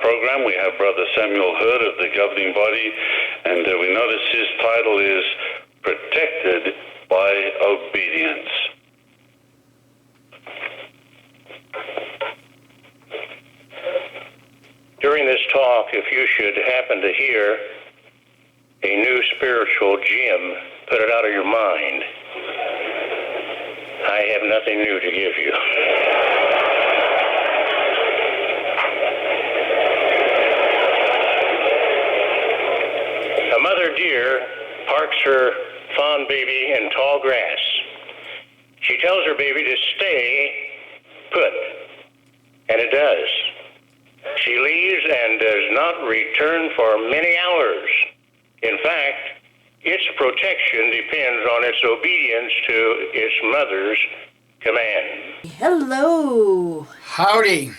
program. We have Brother Samuel Hurd of the governing body, and we notice his title is Protected by Obedience. During this talk, if you should happen to hear a new spiritual gem, put it out of your mind. I have nothing new to give you. A mother deer parks her fawn baby in tall grass. She tells her baby to stay put, and it does. She leaves and does not return for many hours. In fact, its protection depends on its obedience to its mother's command. Hello. Howdy.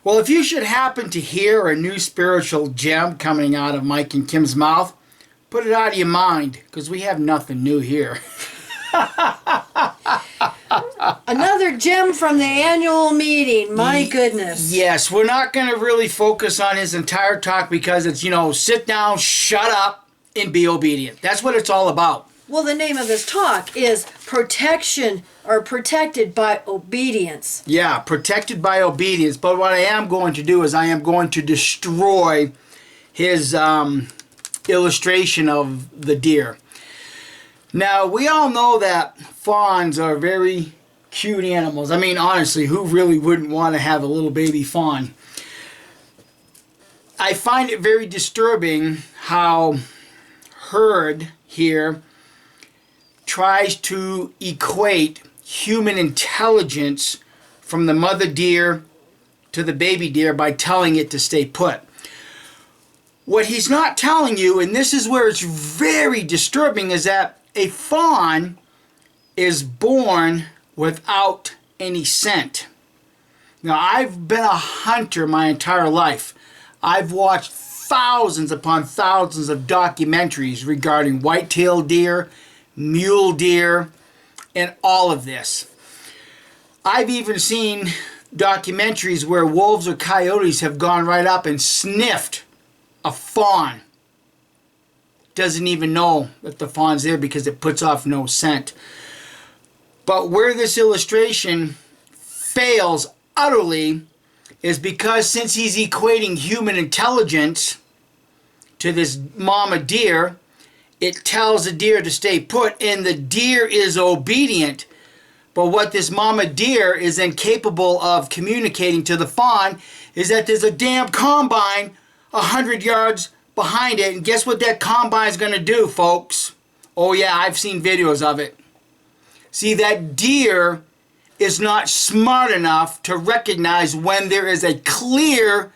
Well, if you should happen to hear a new spiritual gem coming out of Mike and Kim's mouth, put it out of your mind, because we have nothing new here. Another gem from the annual meeting. My goodness. Yes, we're not going to really focus on his entire talk because it's, sit down, shut up, and be obedient. That's what it's all about. Well, the name of this talk is Protection or Protected by Obedience. Yeah, protected by obedience. But what I am going to do is I am going to destroy his illustration of the deer. Now, we all know that fawns are very cute animals. I mean, honestly, who really wouldn't want to have a little baby fawn? I find it very disturbing how Hurd here tries to equate human intelligence from the mother deer to the baby deer by telling it to stay put. What he's not telling you, and this is where it's very disturbing, is that a fawn is born without any scent. Now, I've been a hunter my entire life. I've watched thousands upon thousands of documentaries regarding white-tailed deer, mule deer, and all of this. I've even seen documentaries where wolves or coyotes have gone right up and sniffed a fawn. Doesn't even know that the fawn's there because it puts off no scent. But where this illustration fails utterly is because since he's equating human intelligence to this mama deer, it tells the deer to stay put, and the deer is obedient. But what this mama deer is incapable of communicating to the fawn is that there's a damn combine 100 yards behind it, and guess what that combine is going to do, folks? Oh yeah, I've seen videos of it. See, that deer is not smart enough to recognize when there is a clear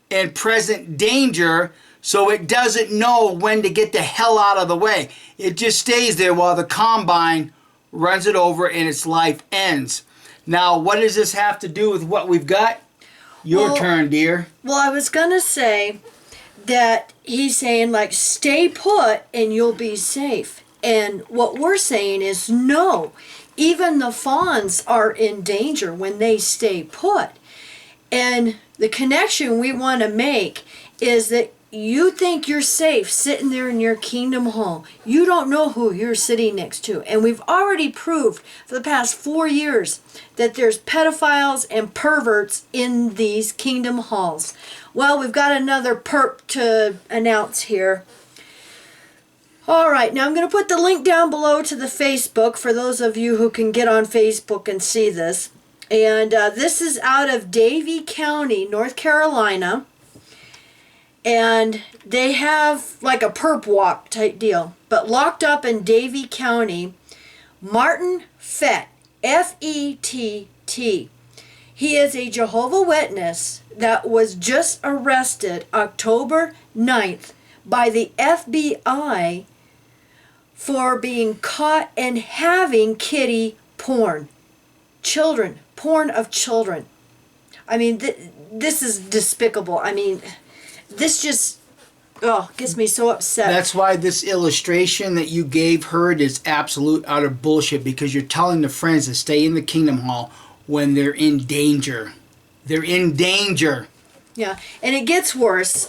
and present danger, so it doesn't know when to get the hell out of the way. It just stays there while the combine runs it over and its life ends. Now, what does this have to do with what we've got? Your turn, dear. Well, I was going to say that he's saying, like, stay put and you'll be safe. And what we're saying is no. Even the fawns are in danger when they stay put. And the connection we want to make is that you think you're safe sitting there in your kingdom hall. You don't know who you're sitting next to. And we've already proved for the past 4 years that there's pedophiles and perverts in these kingdom halls. Well, we've got another perp to announce here. All right, now I'm going to put the link down below to the Facebook for those of you who can get on Facebook and see this. And this is out of Davie County, North Carolina. And they have like a perp walk type deal. But locked up in Davie County, Martin Fett, F-E-T-T. He is a Jehovah's Witness that was just arrested October 9th by the FBI for being caught and having kiddie porn. Children, porn of children. I mean, this is despicable. I mean, this just, gets me so upset. That's why this illustration that you gave her is absolute utter bullshit, because you're telling the friends to stay in the Kingdom Hall when they're in danger. They're in danger. Yeah, and it gets worse.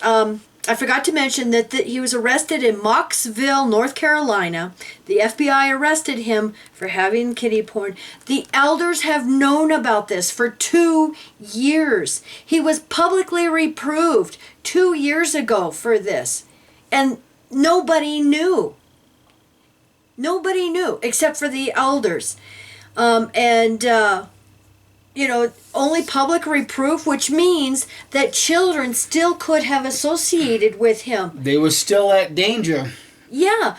I forgot to mention that he was arrested in Mocksville, North Carolina. The FBI arrested him for having kiddie porn. The elders have known about this for 2 years. He was publicly reproved 2 years ago for this. And nobody knew. Nobody knew except for the elders. Only public reproof, which means that children still could have associated with him. They were still at danger. Yeah.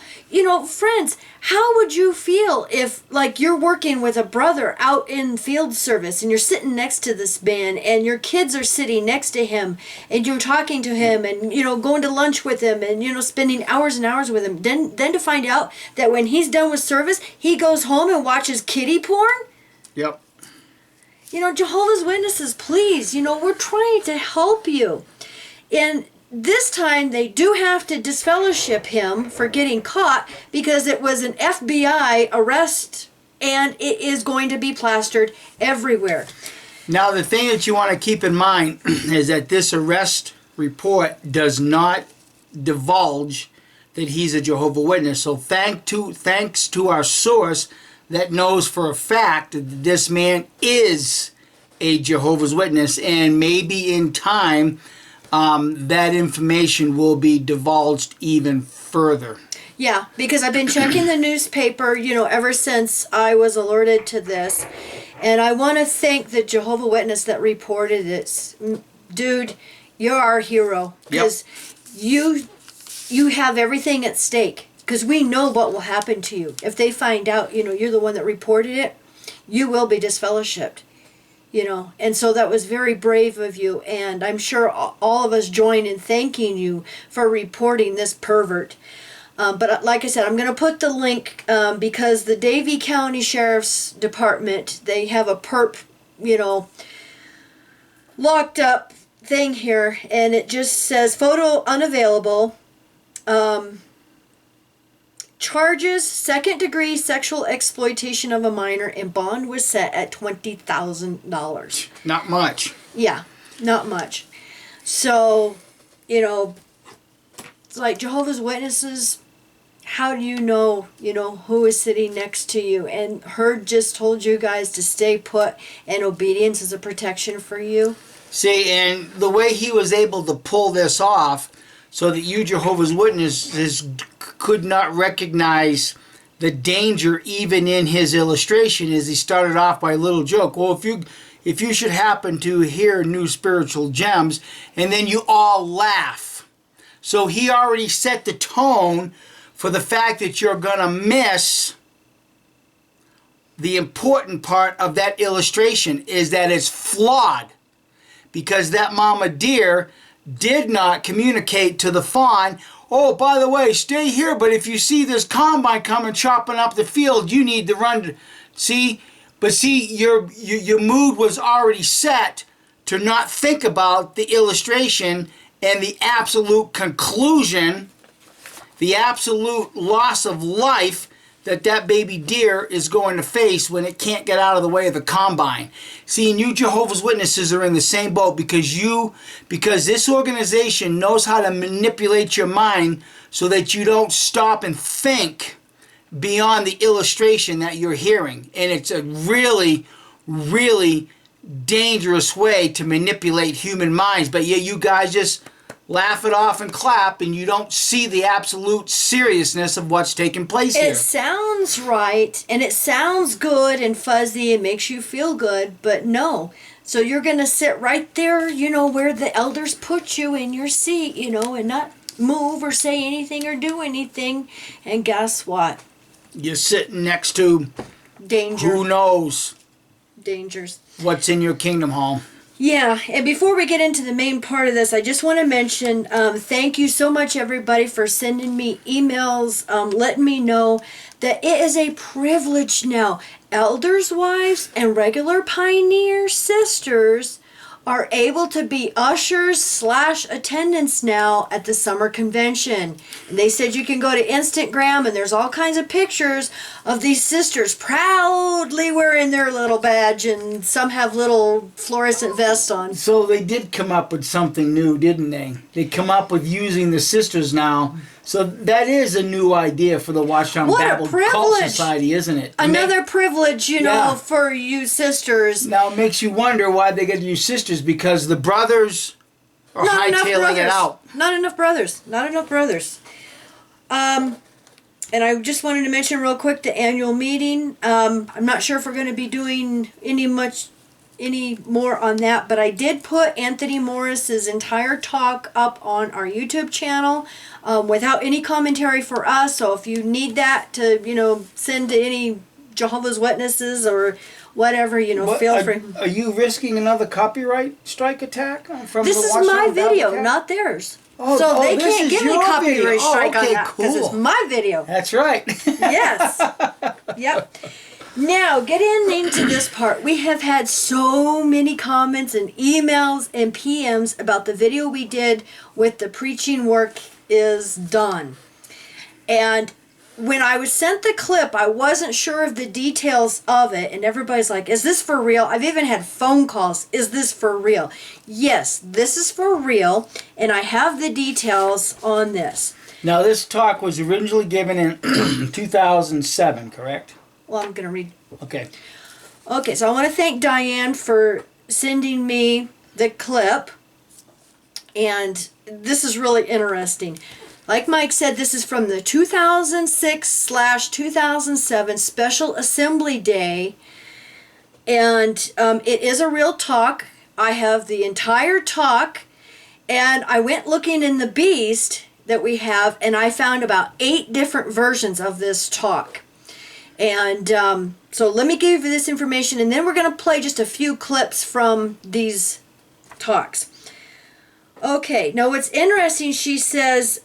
Friends, how would you feel if, like, you're working with a brother out in field service and you're sitting next to this man and your kids are sitting next to him and you're talking to him and, going to lunch with him and, spending hours and hours with him. Then to find out that when he's done with service, he goes home and watches kiddie porn? Yep. Jehovah's Witnesses, please, we're trying to help you. And this time they do have to disfellowship him for getting caught because it was an FBI arrest and it is going to be plastered everywhere. Now, the thing that you want to keep in mind is that this arrest report does not divulge that he's a Jehovah's Witness. So thanks to our source that knows for a fact that this man is a Jehovah's Witness, and maybe in time that information will be divulged even further. Yeah, because I've been checking the newspaper, ever since I was alerted to this, and I want to thank the Jehovah's Witness that reported this. Dude, you're our hero, because you have everything at stake. Because we know what will happen to you. If they find out, you're the one that reported it, you will be disfellowshipped. And so that was very brave of you. And I'm sure all of us join in thanking you for reporting this pervert. But like I said, I'm going to put the link because the Davie County Sheriff's Department, they have a perp, locked up thing here. And it just says photo unavailable. Charges, second-degree sexual exploitation of a minor, and bond was set at $20,000. Not much. Yeah, not much. So, it's like Jehovah's Witnesses, how do you know, who is sitting next to you? And Herd just told you guys to stay put, and obedience is a protection for you. See, and the way he was able to pull this off so that you Jehovah's Witnesses could not recognize the danger even in his illustration is he started off by a little joke. Well, if you should happen to hear new spiritual gems, and then you all laugh. So he already set the tone for the fact that you're going to miss the important part of that illustration is that it's flawed. Because that mama deer did not communicate to the fawn, oh, by the way, stay here, but if you see this combine coming chopping up the field, you need to run. See? But see, your mood was already set to not think about the illustration and the absolute conclusion, the absolute loss of life that baby deer is going to face when it can't get out of the way of the combine. See, and you Jehovah's Witnesses are in the same boat because this organization knows how to manipulate your mind so that you don't stop and think beyond the illustration that you're hearing. And it's a really, really dangerous way to manipulate human minds. But yeah, you guys just laugh it off and clap, and you don't see the absolute seriousness of what's taking place here. It sounds right, and it sounds good and fuzzy and makes you feel good, but no. So you're going to sit right there, where the elders put you in your seat, and not move or say anything or do anything. And guess what? You're sitting next to danger. Who knows? Dangers. What's in your kingdom hall. Yeah, and before we get into the main part of this, I just want to mention thank you so much, everybody, for sending me emails, letting me know that it is a privilege now. Elders' wives and regular pioneer sisters are able to be ushers / attendants now at the summer convention. And they said you can go to Instagram and there's all kinds of pictures of these sisters proudly wearing their little badge, and some have little fluorescent vests on. So they did come up with something new, didn't they? They come up with using the sisters now. So that is a new idea for the Watchtown What a Bible Cult privilege. Society, isn't it? Another privilege, you know, Yeah. for you sisters. Now it makes you wonder why they get to use sisters, because the brothers are Not enough hightailing brothers. it out. Not enough brothers. Not enough brothers. And I just wanted to mention real quick the annual meeting. I'm not sure if we're going to be doing any more on that, but I did put Anthony Morris's entire talk up on our YouTube channel without any commentary for us. So if you need that to, send to any Jehovah's Witnesses or whatever, feel free. Are you risking another copyright strike attack from This the is Watchtown my Bible video, Cult? not theirs. Oh, so they this can't is give me your copyright video. strike on Okay, that because it's cool. my video. That's right. Yes. Yep. Now, getting into this part, we have had so many comments and emails and PMs about the video we did with the preaching work is done. And when I was sent the clip, I wasn't sure of the details of it, and everybody's like, is this for real? I've even had phone calls, is this for real? Yes, this is for real, and I have the details on this. Now, this talk was originally given in 2007, correct? Well, I'm going to read. Okay. Okay, so I want to thank Diane for sending me the clip, and this is really interesting. Like Mike said, this is from the 2006/2007 Special Assembly Day, and it is a real talk. I have the entire talk, and I went looking in the Beast that we have, and I found about 8 different versions of this talk. And so let me give you this information, and then we're going to play just a few clips from these talks. Okay, now what's interesting, she says,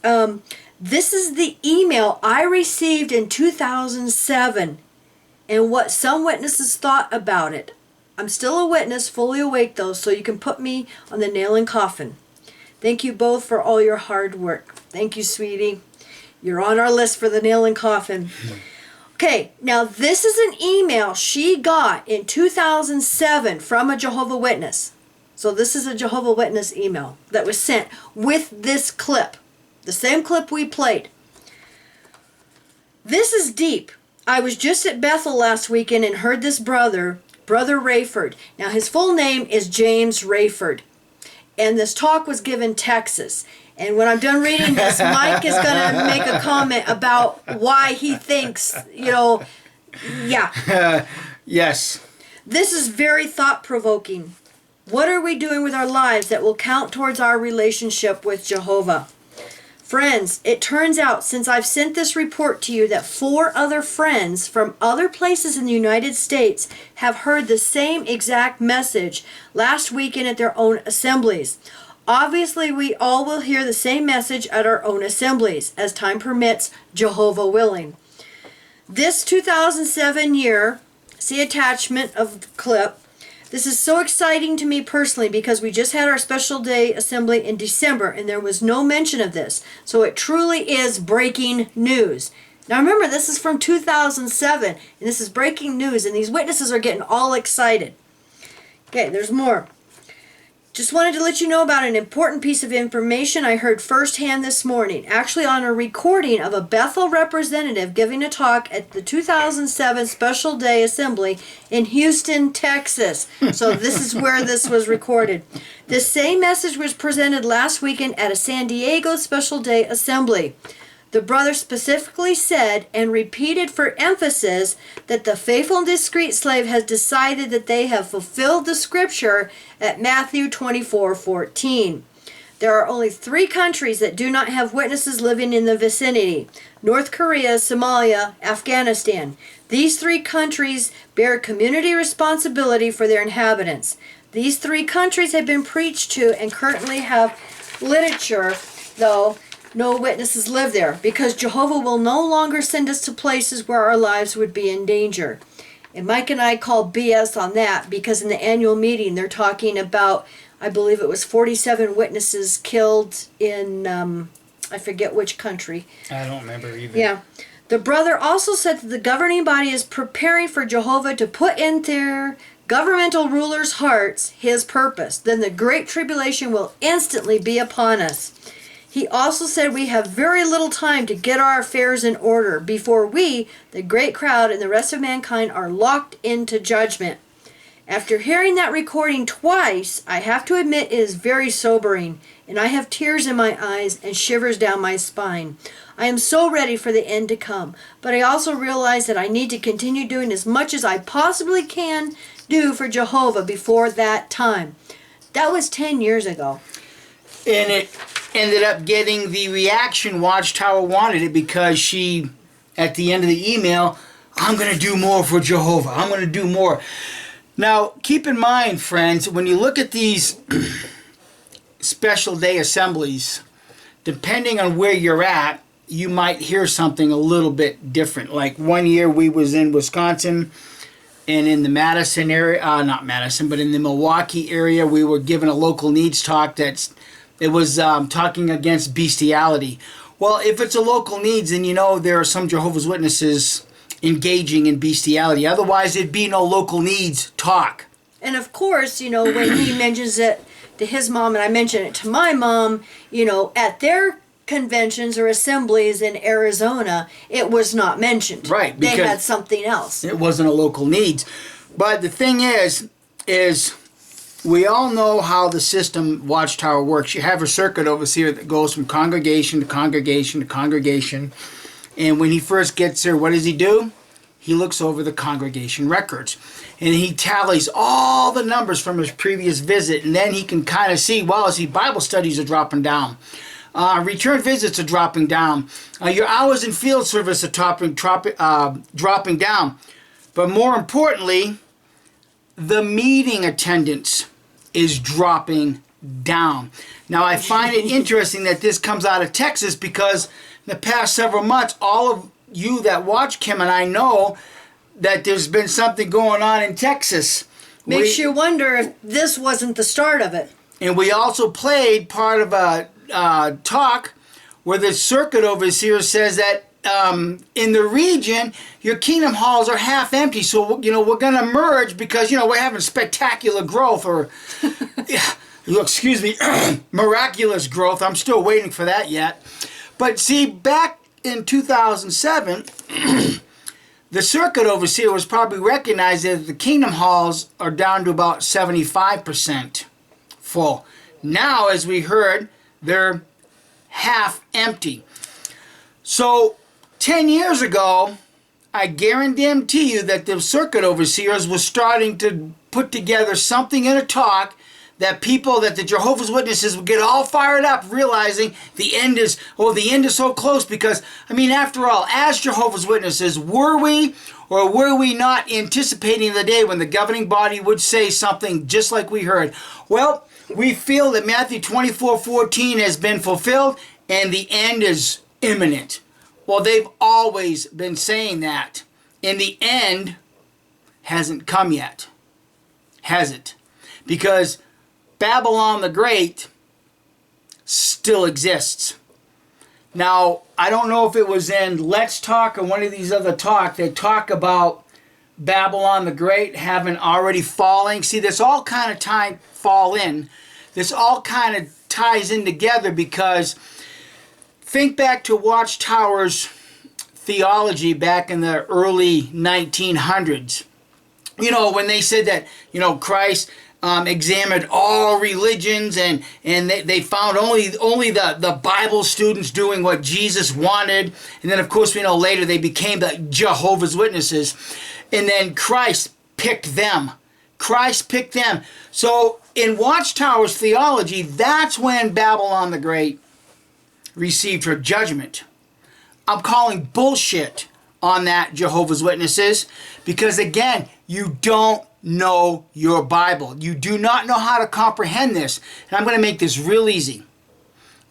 this is the email I received in 2007 and what some witnesses thought about it. I'm still a witness, fully awake though, so you can put me on the nail and coffin. Thank you both for all your hard work. Thank you, sweetie. You're on our list for the nail and coffin. Okay, now this is an email she got in 2007 from a Jehovah's Witness. So this is a Jehovah's Witness email that was sent with this clip. The same clip we played. This is deep. I was just at Bethel last weekend and heard this brother Rayford. Now his full name is James Rayford. And this talk was given Texas. And when I'm done reading this, Mike is going to make a comment about why he thinks, yeah. Yes. This is very thought-provoking. What are we doing with our lives that will count towards our relationship with Jehovah? Friends, it turns out since I've sent this report to you that 4 other friends from other places in the United States have heard the same exact message last weekend at their own assemblies. Obviously, we all will hear the same message at our own assemblies, as time permits, Jehovah willing. This 2007 year, see attachment of the clip. This is so exciting to me personally because we just had our special day assembly in December and there was no mention of this. So it truly is breaking news. Now remember, this is from 2007 and this is breaking news and these witnesses are getting all excited. Okay, there's more. Just wanted to let you know about an important piece of information I heard firsthand this morning, actually on a recording of a Bethel representative giving a talk at the 2007 Special Day Assembly in Houston, Texas. So this is where this was recorded. The same message was presented last weekend at a San Diego Special Day Assembly. The brother specifically said and repeated for emphasis that the faithful and discreet slave has decided that they have fulfilled the scripture at Matthew 24:14. There are only 3 countries that do not have witnesses living in the vicinity: North Korea, Somalia, Afghanistan. These 3 countries bear community responsibility for their inhabitants. These 3 countries have been preached to and currently have literature, though no witnesses live there, because Jehovah will no longer send us to places where our lives would be in danger. And Mike and I call BS on that because in the annual meeting they're talking about, I believe it was 47 witnesses killed in, I forget which country. I don't remember either. Yeah. The brother also said that the governing body is preparing for Jehovah to put in their governmental rulers' hearts his purpose. Then the great tribulation will instantly be upon us. He also said we have very little time to get our affairs in order before we, the great crowd, and the rest of mankind are locked into judgment. After hearing that recording twice, I have to admit it is very sobering, and I have tears in my eyes and shivers down my spine. I am so ready for the end to come, but I also realize that I need to continue doing as much as I possibly can do for Jehovah before that time. That was 10 years ago. And it ended up getting the reaction Watchtower wanted it because she, at the end of the email, I'm going to do more for Jehovah. I'm going to do more. Now, keep in mind, friends, when you look at these special day assemblies, depending on where you're at, you might hear something a little bit different. Like one year we was in Wisconsin, and in the Madison area, not Madison, but in the Milwaukee area, we were given a local needs talk it was talking against bestiality. Well, if it's a local needs, then you know there are some Jehovah's Witnesses engaging in bestiality. Otherwise, it'd be no local needs talk. And of course, you know, when he mentions it to his mom, and I mention it to my mom, you know, at their conventions or assemblies in Arizona, it was not mentioned. Right. They had something else. It wasn't a local needs. But the thing is we all know how the system Watchtower works. You have a circuit overseer that goes from congregation to congregation to congregation. And when he first gets there, what does he do? He looks over the congregation records. And he tallies all the numbers from his previous visit. And then he can kind of see, well, Bible studies are dropping down. Return visits are dropping down. Your hours in field service are dropping down. But more importantly, the meeting attendance is dropping down. Now, I find it interesting that this comes out of Texas because in the past several months, all of you that watch Kim and I know that there's been something going on in Texas. Makes you wonder if this wasn't the start of it. And we also played part of a talk where the circuit overseer says that in the region, your kingdom halls are half empty. So, you know, we're going to merge because, you know, we're having spectacular growth or, excuse me, miraculous growth. I'm still waiting for that yet. But see, back in 2007, the circuit overseer was probably recognizing that the kingdom halls are down to about 75% full. Now, as we heard, they're half empty. So 10 years ago, I guarantee you that the circuit overseers were starting to put together something in a talk that the Jehovah's Witnesses would get all fired up, realizing the end is so close. Because, I mean, after all, as Jehovah's Witnesses, were we or were we not anticipating the day when the governing body would say something just like we heard? Well, we feel that Matthew 24:14 has been fulfilled and the end is imminent. Well, they've always been saying that. And the end hasn't come yet. Has it? Because Babylon the Great still exists. Now, I don't know if it was in Let's Talk or one of these other talks that talk about Babylon the Great having already falling. See, this all kind of This all kind of ties in together because think back to Watchtower's theology back in the early 1900s. You know, when they said that, you know, Christ examined all religions and they found only the Bible students doing what Jesus wanted. And then, of course, we know later they became the Jehovah's Witnesses. And then Christ picked them. So in Watchtower's theology, that's when Babylon the Great received her judgment. I'm calling bullshit on that, Jehovah's Witnesses, because again, you don't know your Bible. You do not know how to comprehend this. And I'm going to make this real easy.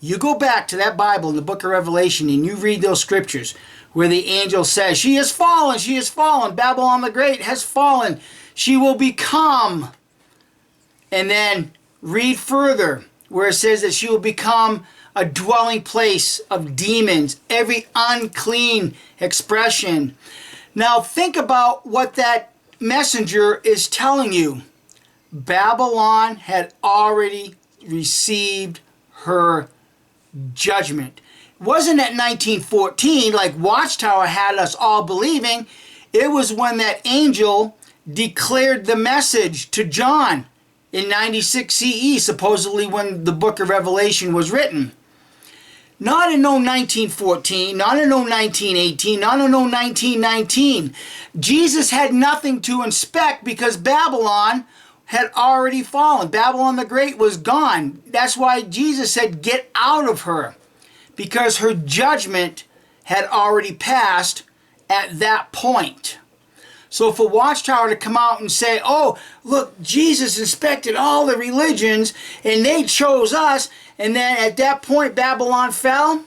You go back to that Bible in the book of Revelation and you read those scriptures where the angel says, she has fallen, Babylon the Great has fallen, she will become. And then read further, where it says that she will become a dwelling place of demons, every unclean expression. Now think about what that messenger is telling you. Babylon had already received her judgment. It wasn't at 1914 like Watchtower had us all believing. It was when that angel declared the message to John in 96 CE, supposedly when the book of Revelation was written. Not in no 1914, not in no 1918, not in no 1919. Jesus had nothing to inspect because Babylon had already fallen. Babylon the Great was gone. That's why Jesus said, get out of her, because her judgment had already passed at that point. So for Watchtower to come out and say, oh, look, Jesus inspected all the religions and they chose us, and then at that point Babylon fell,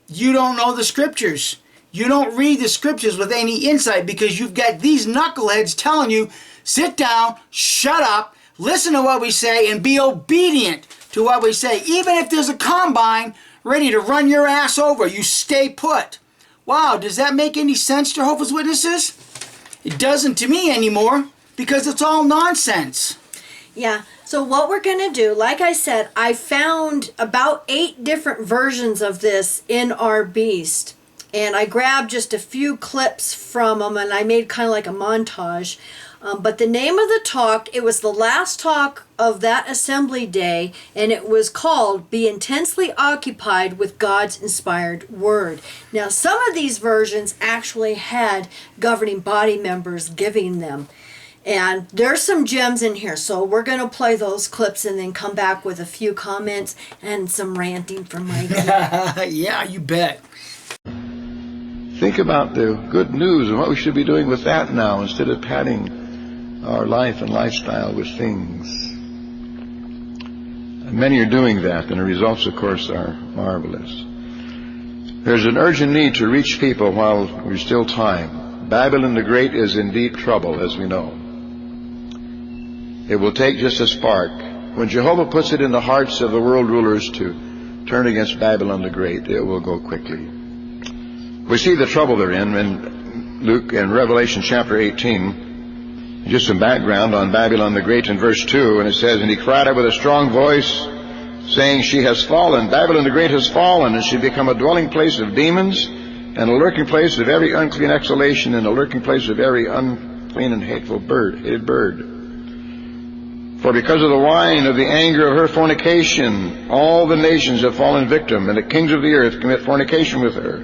you don't know the scriptures. You don't read the scriptures with any insight, because you've got these knuckleheads telling you, sit down, shut up, listen to what we say, and be obedient to what we say. Even if there's a combine ready to run your ass over, you stay put. Wow, does that make any sense, Jehovah's Witnesses? It doesn't to me anymore, because it's all nonsense. Yeah, so what we're going to do, like I said, I found about 8 different versions of this in our Beast. And I grabbed just a few clips from them, and I made kind of like a montage. But the name of the talk, it was the last talk of that assembly day, and it was called Be Intensely Occupied with God's Inspired Word. Now, some of these versions actually had governing body members giving them. And there's some gems in here, so we're going to play those clips and then come back with a few comments and some ranting from Mikey. Yeah, you bet. Think about the good news and what we should be doing with that now, instead of padding our life and lifestyle with things. And many are doing that, and the results, of course, are marvelous. There's an urgent need to reach people while there's still time. Babylon the Great is in deep trouble, as we know. It will take just a spark. When Jehovah puts it in the hearts of the world rulers to turn against Babylon the Great, it will go quickly. We see the trouble they're in Luke and Revelation chapter 18. Just some background on Babylon the Great in verse 2, and it says, and he cried out with a strong voice, saying, she has fallen, Babylon the Great has fallen, and she become a dwelling place of demons, and a lurking place of every unclean exhalation, and a lurking place of every unclean and hateful hated bird. For because of the wine of the anger of her fornication, all the nations have fallen victim, and the kings of the earth commit fornication with her.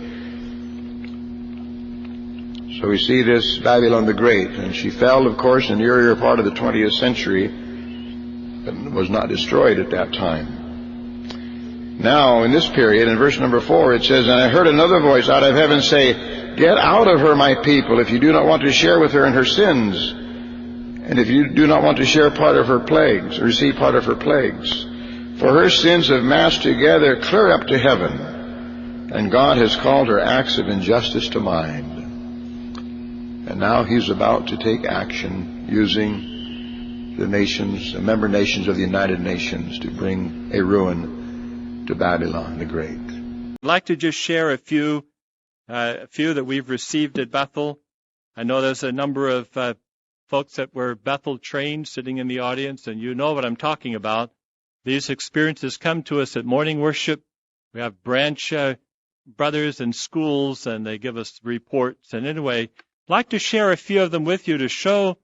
So we see this Babylon the Great, and she fell, of course, in the earlier part of the 20th century, but was not destroyed at that time. Now, in this period, in verse number 4, it says, and I heard another voice out of heaven say, get out of her, my people, if you do not want to share with her in her sins, and if you do not want to share part of her plagues, or receive part of her plagues. For her sins have massed together clear up to heaven, and God has called her acts of injustice to mind. And now he's about to take action using the nations, the member nations of the United Nations, to bring a ruin to Babylon the Great. I'd like to just share a few that we've received at Bethel. I know there's a number of folks that were Bethel trained sitting in the audience, and you know what I'm talking about. These experiences come to us at morning worship. We have branch brothers in schools, and they give us reports. And anyway, I'd like to share a few of them with you to show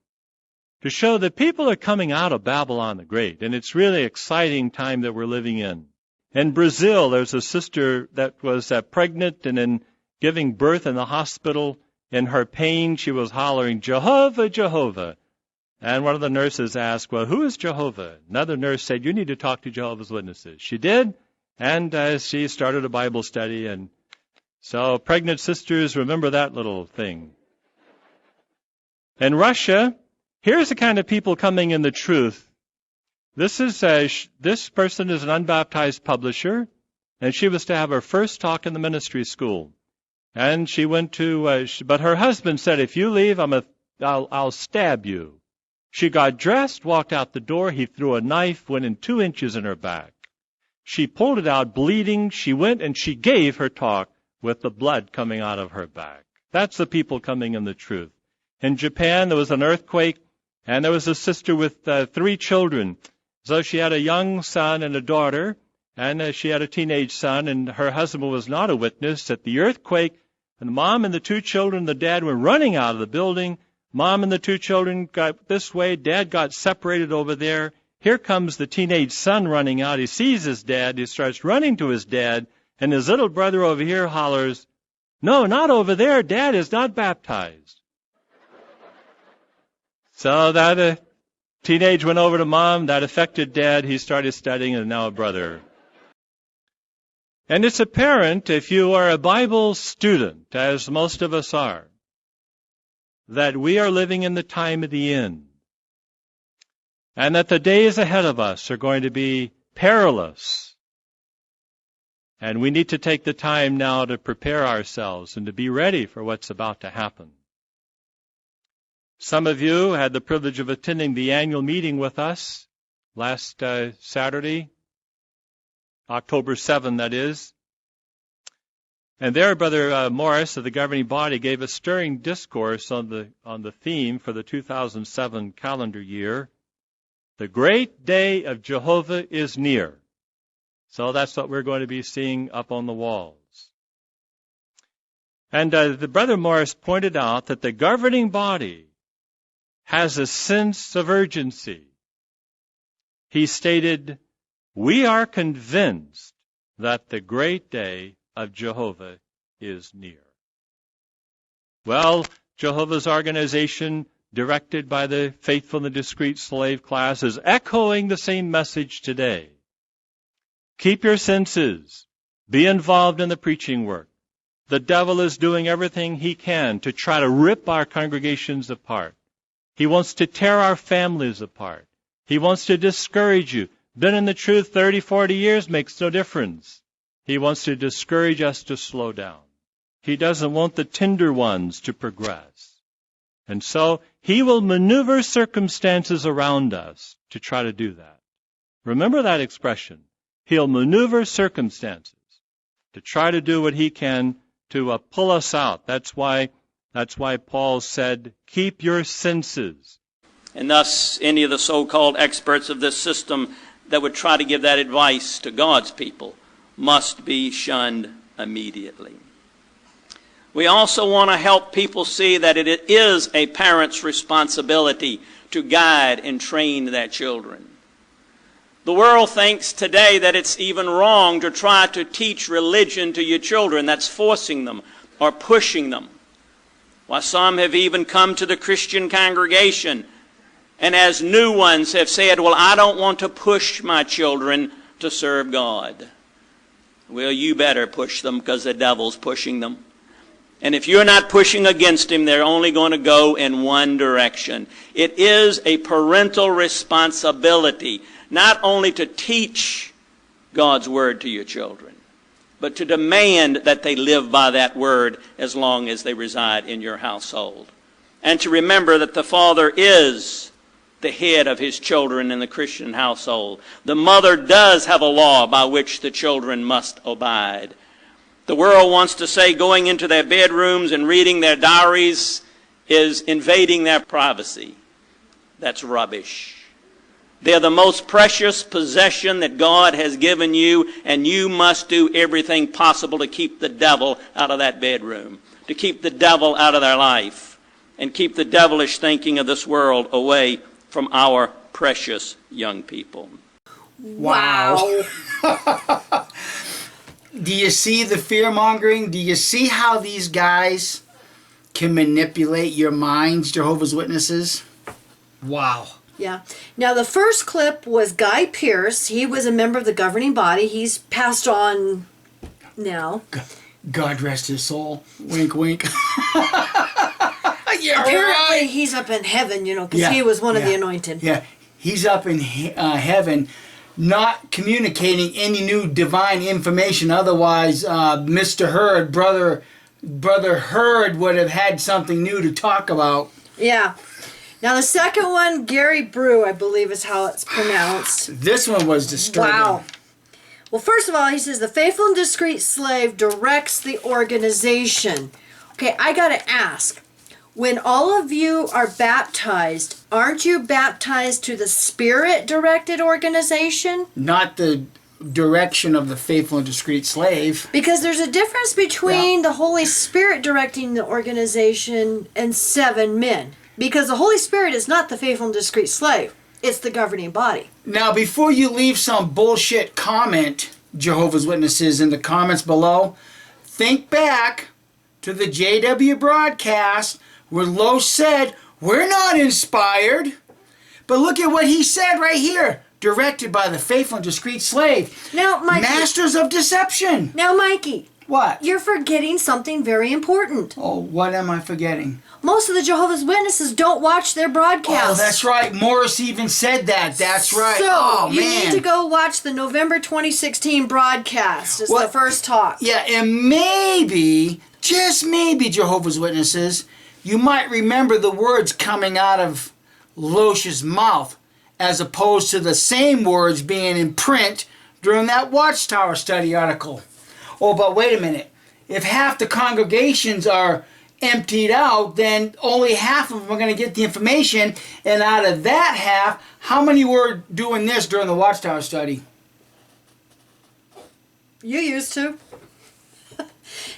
that people are coming out of Babylon the Great, and it's really exciting time that we're living in. In Brazil, there's a sister that was pregnant, and in giving birth in the hospital, in her pain, she was hollering, Jehovah, Jehovah. And one of the nurses asked, well, who is Jehovah? Another nurse said, you need to talk to Jehovah's Witnesses. She did, and she started a Bible study. And so pregnant sisters, remember that little thing. In Russia, here's the kind of people coming in the truth. This person is an unbaptized publisher, and she was to have her first talk in the ministry school. And she went to, but her husband said, if you leave, I'll stab you. She got dressed, walked out the door. He threw a knife, went in 2 inches in her back. She pulled it out, bleeding. She went and she gave her talk with the blood coming out of her back. That's the people coming in the truth. In Japan, there was an earthquake, and there was a sister with 3 children. So she had a young son and a daughter, and she had a teenage son, and her husband was not a witness at the earthquake. And the mom and the 2 children, the dad were running out of the building. Mom and the 2 children got this way. Dad got separated over there. Here comes the teenage son running out. He sees his dad. He starts running to his dad, and his little brother over here hollers, "No, not over there. Dad is not baptized." So that teenage went over to mom. That affected dad. He started studying and now a brother. And it's apparent, if you are a Bible student, as most of us are, that we are living in the time of the end. And that the days ahead of us are going to be perilous. And we need to take the time now to prepare ourselves and to be ready for what's about to happen. Some of you had the privilege of attending the annual meeting with us last Saturday, October 7, that is. And there, Brother Morris of the governing body gave a stirring discourse on the theme for the 2007 calendar year. The great day of Jehovah is near. So that's what we're going to be seeing up on the walls. And the Brother Morris pointed out that the governing body has a sense of urgency. He stated, "We are convinced that the great day of Jehovah is near." Well, Jehovah's organization, directed by the faithful and discreet slave class, is echoing the same message today. Keep your senses. Be involved in the preaching work. The devil is doing everything he can to try to rip our congregations apart. He wants to tear our families apart. He wants to discourage you. Been in the truth 30, 40 years makes no difference. He wants to discourage us to slow down. He doesn't want the tender ones to progress. And so he will maneuver circumstances around us to try to do that. Remember that expression. He'll maneuver circumstances to try to do what he can to pull us out. That's why Paul said, keep your senses. And thus, any of the so-called experts of this system that would try to give that advice to God's people must be shunned immediately. We also want to help people see that it is a parent's responsibility to guide and train their children. The world thinks today that it's even wrong to try to teach religion to your children. That's forcing them or pushing them. While some have even come to the Christian congregation and as new ones have said, well, I don't want to push my children to serve God. Well, you better push them because the devil's pushing them. And if you're not pushing against him, they're only going to go in one direction. It is a parental responsibility not only to teach God's word to your children, but to demand that they live by that word as long as they reside in your household. And to remember that the father is the head of his children in the Christian household. The mother does have a law by which the children must abide. The world wants to say going into their bedrooms and reading their diaries is invading their privacy. That's rubbish. They're the most precious possession that God has given you, and you must do everything possible to keep the devil out of that bedroom, to keep the devil out of their life, and keep the devilish thinking of this world away from our precious young people. Wow. Do you see the fear-mongering? Do you see how these guys can manipulate your minds, Jehovah's Witnesses? Wow. Yeah. Now, the first clip was Guy Pearce. He was a member of the governing body. He's passed on now. God rest his soul. Wink, wink. Yeah, apparently, right. he's up in heaven, because he was one of the anointed. Yeah, he's up in heaven, not communicating any new divine information. Otherwise, Mr. Hurd, Brother Brother Hurd would have had something new to talk about. Yeah. Now the second one, Gary Brew, I believe is how it's pronounced. This one was disturbing. Wow. Well, first of all, he says the faithful and discreet slave directs the organization. Okay, I got to ask. When all of you are baptized, aren't you baptized to the Spirit-directed organization? Not the direction of the faithful and discreet slave. Because there's a difference between the Holy Spirit directing the organization and 7 men. Because the Holy Spirit is not the faithful and discreet slave. It's the governing body. Now, before you leave some bullshit comment, Jehovah's Witnesses, in the comments below, think back to the JW broadcast where Loesch said, we're not inspired. But look at what he said right here. Directed by the faithful and discreet slave. Now, Mikey. Masters of deception. Now, Mikey. What? You're forgetting something very important. Oh, what am I forgetting? Most of the Jehovah's Witnesses don't watch their broadcasts. Oh, that's right. Morris even said that. That's right. So, oh, you man. need to go watch the November 2016 broadcast. It's the first talk. Yeah, and maybe, just maybe, Jehovah's Witnesses, you might remember the words coming out of Loesch's mouth as opposed to the same words being in print during that Watchtower study article. Oh, but wait a minute. If half the congregations are emptied out, then only half of them are going to get the information. And out of that half, how many were doing this during the Watchtower study? You used to.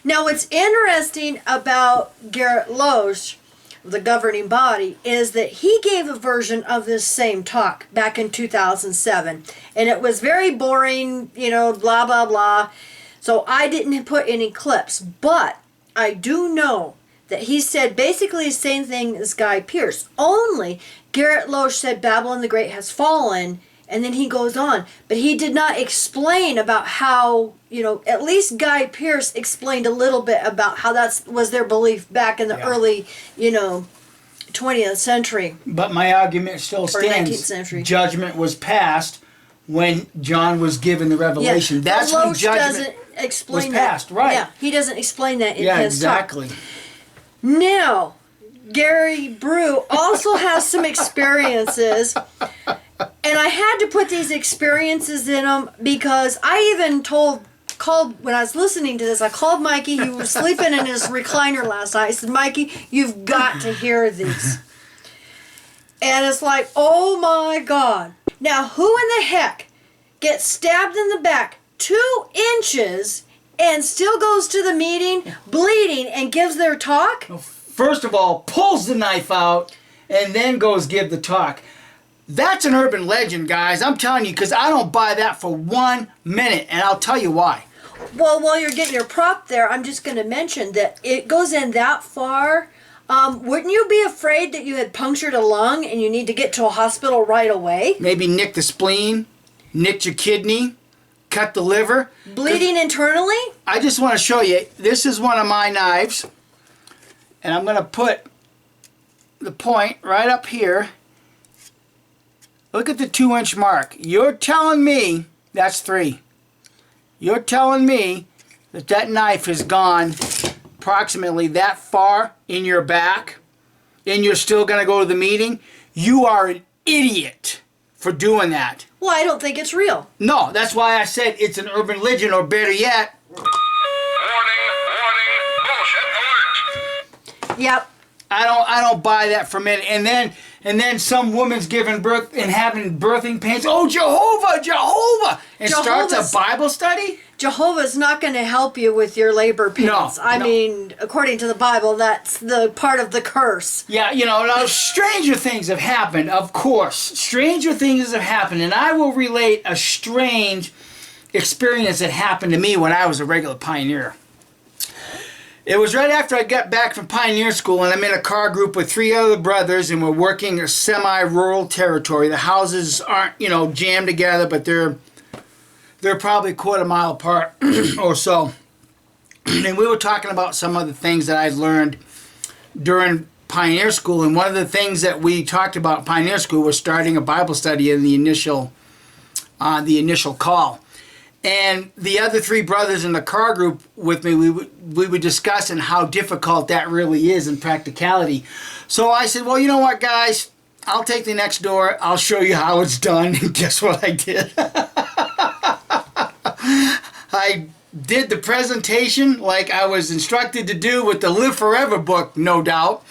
Now, what's interesting about Garrett Loesch, the governing body, is that he gave a version of this same talk back in 2007. And it was very boring, blah, blah, blah. So I didn't put any clips. But I do know that he said basically the same thing as Guy Pearce. Only Garrett Loesch said Babylon the Great has fallen, and then he goes on. But he did not explain about how, at least Guy Pearce explained a little bit about how that was their belief back in the early, 20th century. But my argument still stands. 19th century. Judgment was passed when John was given the revelation. Yeah, that's when judgment doesn't explain was passed, that. right. Yeah, he doesn't explain that in yeah, his exactly. talk. Now, Gary Brew also has some experiences, and I had to put these experiences in them because I even called when I was listening to this, I called Mikey. He was sleeping in his recliner last night. I said, Mikey, you've got to hear these. And it's like, oh my God. Now, who in the heck gets stabbed in the back 2 inches and still goes to the meeting bleeding and gives their talk? First of all, pulls the knife out and then goes give the talk. That's an urban legend, guys. I'm telling you, because I don't buy that for 1 minute, and I'll tell you why. Well, while you're getting your prop there, I'm just going to mention that it goes in that far. Wouldn't you be afraid that you had punctured a lung and you need to get to a hospital right away? Maybe nick the spleen, nicked your kidney, cut the liver. Bleeding internally? I just want to show you, this is one of my knives, and I'm going to put the point right up here. Look at the 2-inch mark. You're telling me, that's 3. You're telling me that that knife has gone approximately that far in your back, and you're still going to go to the meeting? You are an idiot for doing that. Well, I don't think it's real. No, that's why I said it's an urban legend, or better yet... Warning, bullshit alert. Yep. I don't buy that for a minute. And then some woman's giving birth and having birthing pains. Oh, Jehovah! And starts a Bible study? Jehovah's not going to help you with your labor pains. No, I mean, according to the Bible, that's the part of the curse. Yeah, now stranger things have happened, of course. Stranger things have happened. And I will relate a strange experience that happened to me when I was a regular pioneer. It was right after I got back from pioneer school, and I'm in a car group with 3 other brothers, and we're working a semi-rural territory. The houses aren't, jammed together, but they're probably a quarter mile apart or so. And we were talking about some of the things that I'd learned during pioneer school, and one of the things that we talked about in pioneer school was starting a Bible study in the initial call. And the other 3 brothers in the car group with me, we were discussing how difficult that really is in practicality. So I said, well, you know what, guys? I'll take the next door. I'll show you how it's done. And guess what I did? I did the presentation like I was instructed to do with the Live Forever book, no doubt,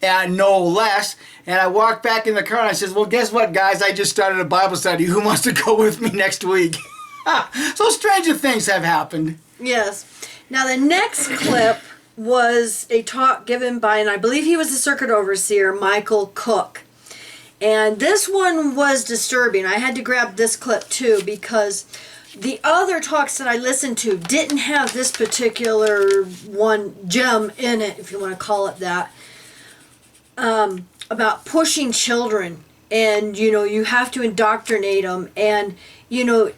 and no less. And I walked back in the car and I said, well, guess what, guys? I just started a Bible study. Who wants to go with me next week? So stranger things have happened. Yes. Now the next clip was a talk given by, and I believe he was the circuit overseer, Michael Cook. And this one was disturbing. I had to grab this clip too because the other talks that I listened to didn't have this particular one gem in it, if you want to call it that, about pushing children. And, you know, you have to indoctrinate them. And, you know,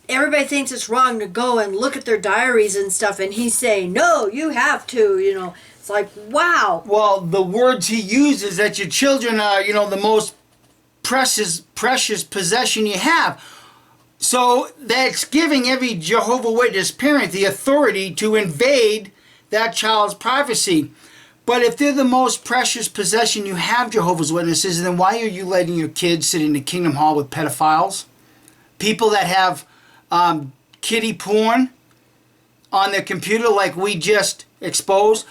everybody thinks it's wrong to go and look at their diaries and stuff. And he's saying, no, you have to, you know. It's like, wow. Well, the words he uses that your children are, you know, the most precious possession you have. So that's giving every Jehovah Witness parent the authority to invade that child's privacy. But if they're the most precious possession you have, Jehovah's Witnesses, then why are you letting your kids sit in the Kingdom Hall with pedophiles? People that have kiddie porn on their computer like we just exposed?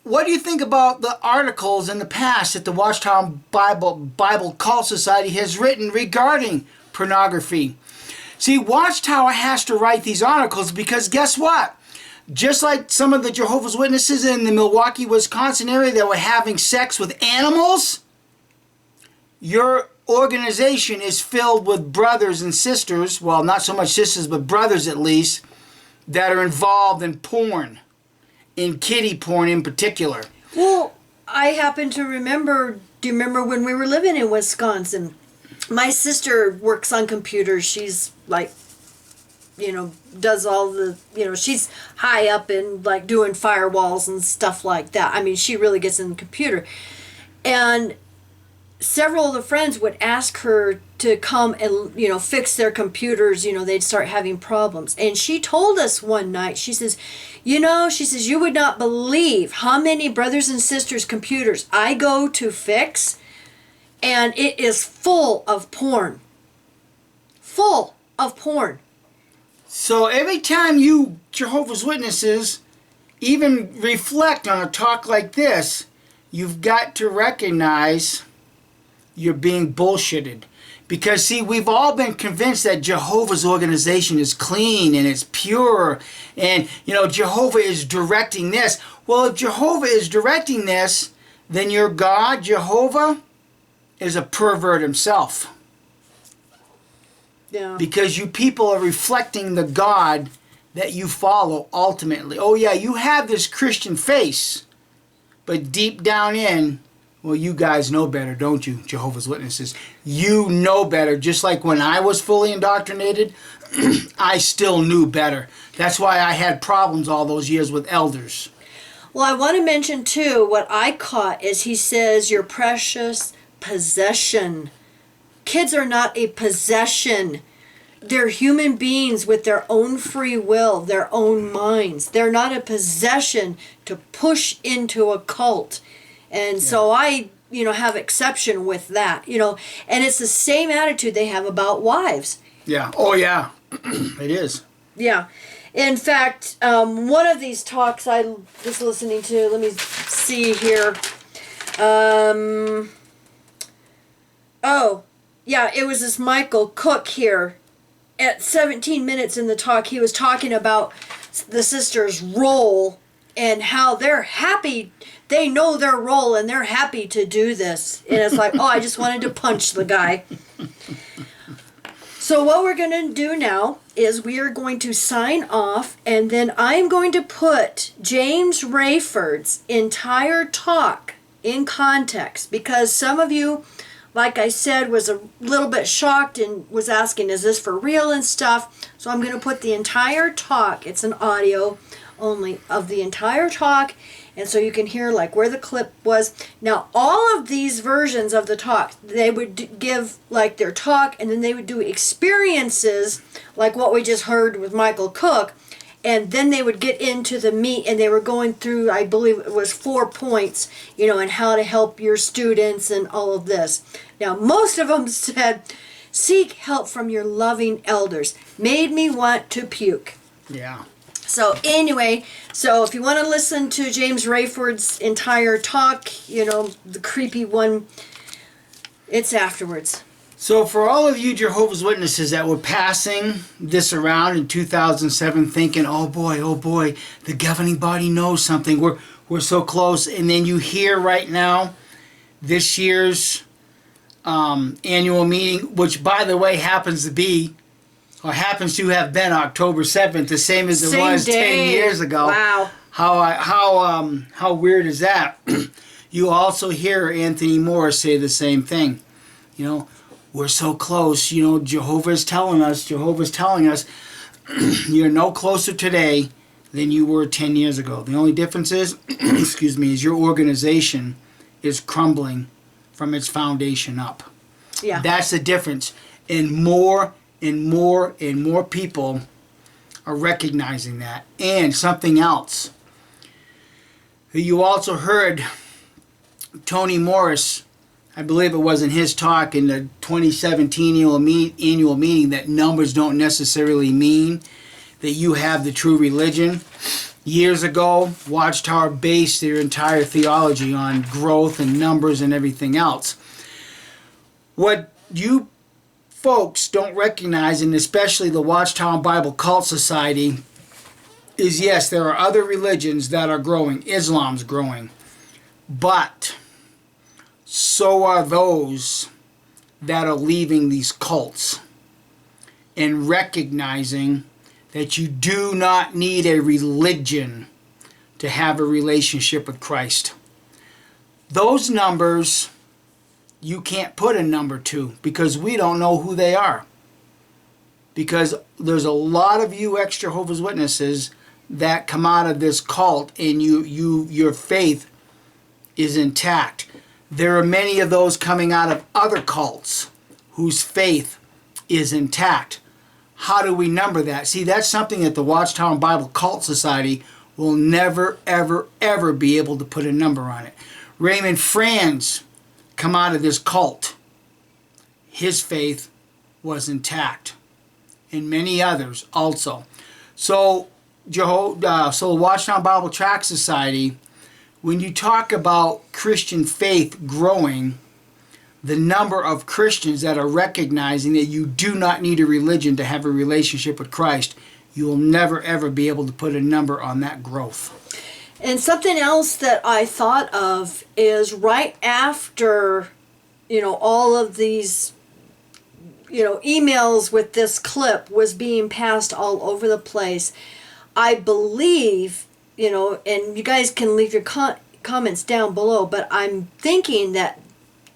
What do you think about the articles in the past that the Watchtower Bible Cult Society has written regarding pornography? See, Watchtower has to write these articles because guess what? Just like some of the Jehovah's Witnesses in the Milwaukee, Wisconsin area that were having sex with animals, your organization is filled with brothers and sisters, well, not so much sisters, but brothers at least, that are involved in porn, in kiddie porn in particular. Well, I happen to remember, do you remember when we were living in Wisconsin? My sister works on computers. She's like, you know, does all the, you know, she's high up in like doing firewalls and stuff like that. I mean, she really gets in the computer. And several of the friends would ask her to come and, you know, fix their computers. You know, they'd start having problems. And she told us one night, she says, you know, she says, you would not believe how many brothers and sisters' computers I go to fix, and it is full of porn. Full of porn. So every time you Jehovah's Witnesses even reflect on a talk like this, you've got to recognize you're being bullshitted. Because, see, we've all been convinced that Jehovah's organization is clean and it's pure. And, you know, Jehovah is directing this. Well, if Jehovah is directing this, then your God, Jehovah, is a pervert himself. Yeah. Because you people are reflecting the God that you follow ultimately. Oh, yeah, you have this Christian face. But deep down in, well, you guys know better, don't you, Jehovah's Witnesses? You know better. Just like when I was fully indoctrinated, I still knew better. That's why I had problems all those years with elders. Well, I want to mention, too, what I caught is he says, your precious possession. Kids are not a possession. They're human beings with their own free will, their own minds. They're not a possession to push into a cult. And so I, you know, have exception with that, you know. And it's the same attitude they have about wives. Yeah. Oh, yeah. It is. Yeah. In fact, one of these talks I was listening to, let me see here. Oh, yeah, it was this Michael Cook here. At 17 minutes in the talk, he was talking about the sisters' role and how they're happy. They know their role and they're happy to do this. And it's like, oh, I just wanted to punch the guy. So what we're going to do now is we are going to sign off, and then I'm going to put James Rayford's entire talk in context, because some of you, like I said, was a little bit shocked and was asking, is this for real and stuff? So I'm going to put the entire talk, it's an audio only, of the entire talk, And so you can hear like where the clip was. Now, all of these versions of the talk, they would give like their talk, and then they would do experiences like what we just heard with Michael Cook. And then they would get into the meat, and they were going through, I believe it was 4 points, and how to help your students and all of this. Now, most of them said, seek help from your loving elders. Made me want to puke. Yeah. So anyway, so if you want to listen to James Rayford's entire talk, the creepy one, it's afterwards. So for all of you Jehovah's Witnesses that were passing this around in 2007 thinking, oh boy, the governing body knows something, we're so close, and then you hear right now this year's annual meeting, which by the way happens to have been October 7th, the same as it was day. 10 years ago. Wow. How weird is that? You also hear Anthony Morris say the same thing. We're so close. Jehovah's telling us, you're no closer today than you were 10 years ago. The only difference is, is your organization is crumbling from its foundation up. Yeah. That's the difference. And more people are recognizing that. And something else. You also heard Tony Morris, I believe it was in his talk in the 2017 annual meeting, that numbers don't necessarily mean that you have the true religion. Years ago, Watchtower based their entire theology on growth and numbers and everything else. What you folks don't recognize, and especially the Watchtower Bible Cult Society, is yes, there are other religions that are growing. Islam's growing. But so are those that are leaving these cults and recognizing that you do not need a religion to have a relationship with Christ. Those numbers you can't put a number to because we don't know who they are. Because there's a lot of you ex-Jehovah's Witnesses that come out of this cult and your faith is intact. There are many of those coming out of other cults whose faith is intact. How do we number that? See, that's something that the Watchtower Bible Cult Society will never, ever, ever be able to put a number on it. Raymond Franz come out of this cult. His faith was intact. And many others also. So, Watchtower Bible Tract Society, when you talk about Christian faith growing, the number of Christians that are recognizing that you do not need a religion to have a relationship with Christ, you will never ever be able to put a number on that growth. And something else that I thought of is right after, all of these, emails with this clip was being passed all over the place, I believe, and you guys can leave your comments down below, but I'm thinking that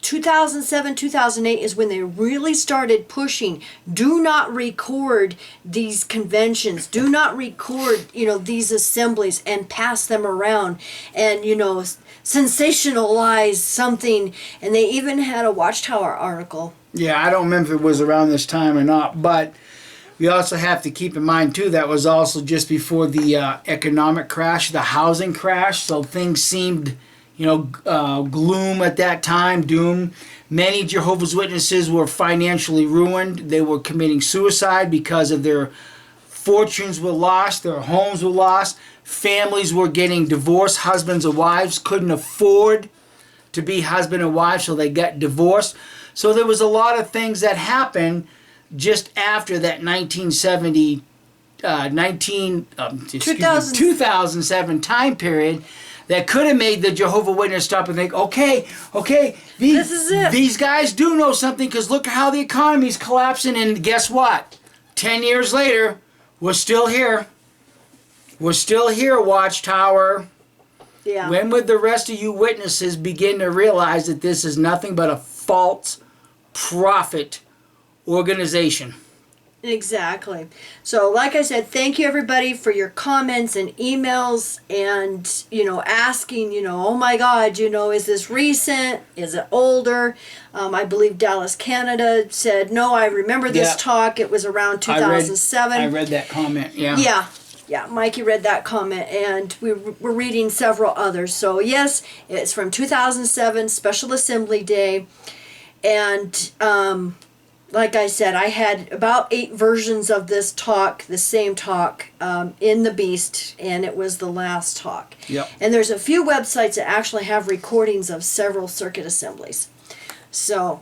2007, 2008 is when they really started pushing, do not record these conventions, do not record, these assemblies and pass them around and, sensationalize something. And they even had a Watchtower article. Yeah, I don't remember if it was around this time or not, but we also have to keep in mind, too, that was also just before the economic crash, the housing crash, so things seemed gloom at that time, doom. Many Jehovah's Witnesses were financially ruined. They were committing suicide because of their fortunes were lost, their homes were lost, families were getting divorced, husbands and wives couldn't afford to be husband and wife, so they got divorced. So there was a lot of things that happened just after that 2007 time period that could have made the Jehovah's Witness stop and think, okay, This is it. These guys do know something because look how the economy's collapsing, and guess what? 10 years later, we're still here. We're still here, Watchtower. Yeah. When would the rest of you witnesses begin to realize that this is nothing but a false prophet organization? Exactly. So, like I said, thank you everybody for your comments and emails and, asking, oh my God, is this recent? Is it older? I believe Dallas, Canada said, no, I remember this Yeah. talk. It was around 2007. I read that comment, yeah. Yeah, Mikey read that comment, and we're reading several others. So, yes, it's from 2007, Special Assembly Day. And, like I said, I had about 8 versions of this talk, the same talk, in the Beast, and it was the last talk. Yep. And there's a few websites that actually have recordings of several circuit assemblies. So,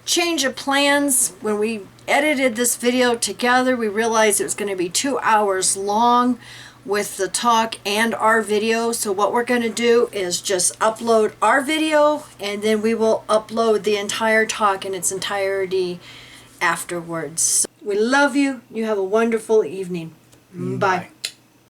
change of plans. When we edited this video together, we realized it was going to be 2 hours long with the talk and our video. So what we're going to do is just upload our video, and then we will upload the entire talk in its entirety afterwards. So we love you. You have a wonderful evening. Bye.